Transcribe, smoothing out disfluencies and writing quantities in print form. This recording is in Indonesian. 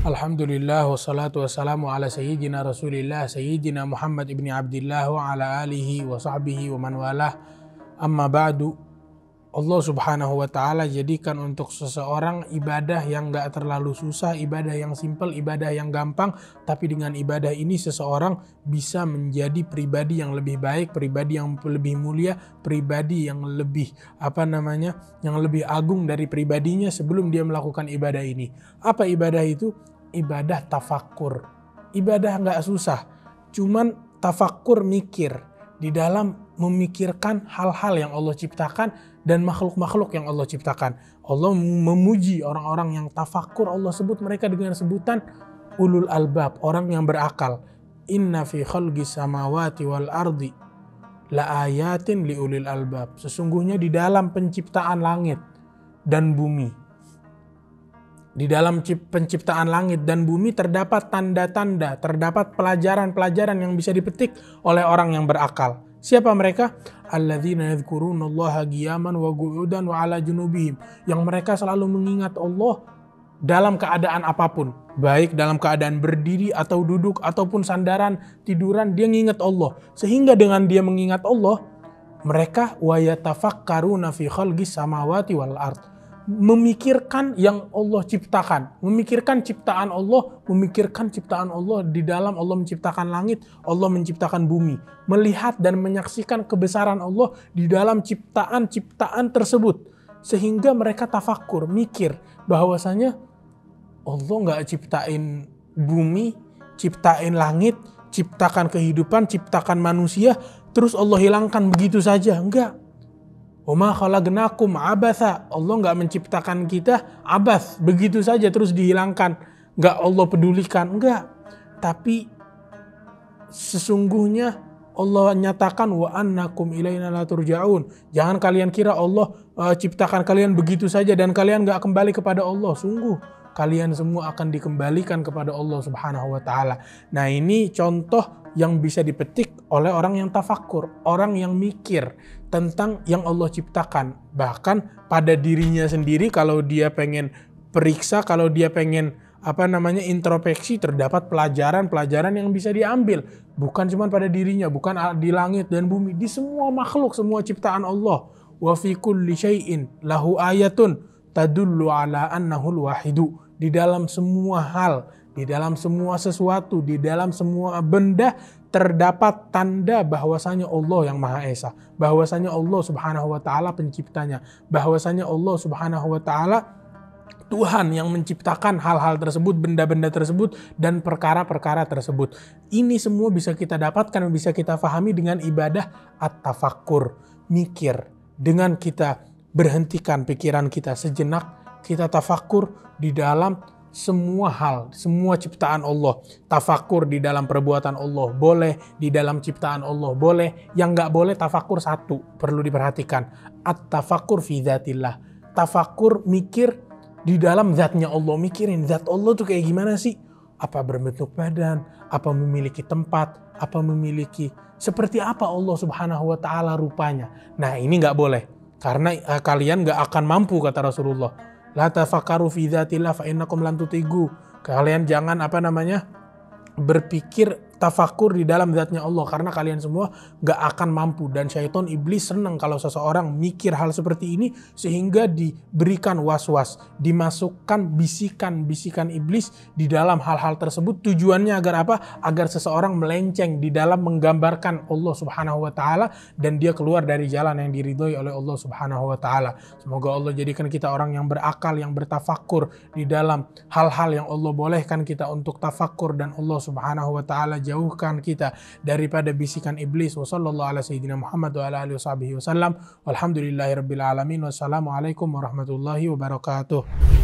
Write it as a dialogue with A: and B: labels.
A: Alhamdulillah wassalatu wassalamu ala sayyidina Rasulillah sayyidina Muhammad ibni Abdillah wa ala alihi wa sahbihi wa man walah. Amma ba'du. Allah subhanahu wa ta'ala jadikan untuk seseorang ibadah yang gak terlalu susah, ibadah yang simple, ibadah yang gampang. Tapi dengan ibadah ini seseorang bisa menjadi pribadi yang lebih baik, pribadi yang lebih mulia, pribadi yang lebih yang lebih agung dari pribadinya sebelum dia melakukan ibadah ini. Apa ibadah itu? Ibadah tafakkur. Ibadah gak susah, cuman tafakkur, mikir di dalam memikirkan hal-hal yang Allah ciptakan dan makhluk-makhluk yang Allah ciptakan. Allah memuji orang-orang yang tafakkur. Allah sebut mereka dengan sebutan ulul albab, orang yang berakal. Inna fi khalqis samawati wal ardi la ayatin li ulil albab. Sesungguhnya di dalam penciptaan langit dan bumi, di dalam penciptaan langit dan bumi terdapat tanda-tanda, terdapat pelajaran-pelajaran yang bisa dipetik oleh orang yang berakal. Siapa mereka? Alladzina yadhkurunallaha qiyaman wa qu'udan wa 'ala junubihim. Yang mereka selalu mengingat Allah dalam keadaan apapun, baik dalam keadaan berdiri atau duduk ataupun sandaran, tiduran, dia mengingat Allah. Sehingga dengan dia mengingat Allah, mereka wa yatafakkaruna fi khalqis samawati wal ard. Memikirkan yang Allah ciptakan, memikirkan ciptaan Allah di dalam Allah menciptakan langit, Allah menciptakan bumi, melihat dan menyaksikan kebesaran Allah di dalam ciptaan-ciptaan tersebut, sehingga mereka tafakkur, mikir bahwasanya Allah nggak ciptain bumi, ciptain langit, ciptakan kehidupan, ciptakan manusia, terus Allah hilangkan begitu saja, enggak. Wama khalaqnakum abatha. Allah nggak menciptakan kita abath, begitu saja terus dihilangkan, nggak Allah pedulikan, enggak. Tapi sesungguhnya Allah nyatakan wa annakum ilaina la turja'un. Jangan kalian kira Allah ciptakan kalian begitu saja dan kalian nggak kembali kepada Allah. Sungguh kalian semua akan dikembalikan kepada Allah subhanahu wa ta'ala. Nah, ini contoh yang bisa dipetik oleh orang yang tafakkur, orang yang mikir tentang yang Allah ciptakan. Bahkan pada dirinya sendiri, kalau dia pengen periksa, kalau dia pengen introspeksi, terdapat pelajaran-pelajaran yang bisa diambil. Bukan cuma pada dirinya, bukan di langit dan bumi, di semua makhluk, semua ciptaan Allah. Wa fi kulli syai'in lahu ayatun tadullu ala annahul wahidu. Di dalam semua hal, di dalam semua sesuatu, di dalam semua benda terdapat tanda bahwasanya Allah yang Maha Esa, bahwasanya Allah Subhanahu wa taala penciptanya, bahwasanya Allah Subhanahu wa taala Tuhan yang menciptakan hal-hal tersebut, benda-benda tersebut dan perkara-perkara tersebut. Ini semua bisa kita dapatkan, bisa kita fahami dengan ibadah at-tafakkur, mikir. Dengan kita berhentikan pikiran kita sejenak, kita tafakkur di dalam semua hal, semua ciptaan Allah. Tafakkur di dalam perbuatan Allah boleh, di dalam ciptaan Allah boleh. Yang gak boleh tafakkur satu, perlu diperhatikan. At-tafakkur fi dzatillah. Tafakkur, mikir di dalam zatnya Allah. Mikirin zat Allah tuh kayak gimana sih? Apa berbentuk badan? Apa memiliki tempat? Apa memiliki seperti apa Allah subhanahu wa ta'ala rupanya? Nah, ini gak boleh. Karena kalian gak akan mampu, kata Rasulullah. La tafakkaru fi dzatillah fa innakum lan tutigu. Kalian jangan berpikir tafakur di dalam zatnya Allah, karena kalian semua gak akan mampu. Dan syaitan iblis senang kalau seseorang mikir hal seperti ini, sehingga diberikan was-was, dimasukkan bisikan-bisikan iblis di dalam hal-hal tersebut. Tujuannya agar apa? Agar seseorang melenceng di dalam menggambarkan Allah subhanahu wa ta'ala dan dia keluar dari jalan yang diridhoi oleh Allah subhanahu wa ta'ala. Semoga Allah jadikan kita orang yang berakal, yang bertafakur di dalam hal-hal yang Allah bolehkan kita untuk tafakur, dan Allah subhanahu wa ta'ala jauhkan kita daripada bisikan iblis. Wassallallahu ala sayyidina Muhammad wa ala alihi wasallam. Walhamdulillahirabbil alamin. Wassalamualaikum warahmatullahi wabarakatuh.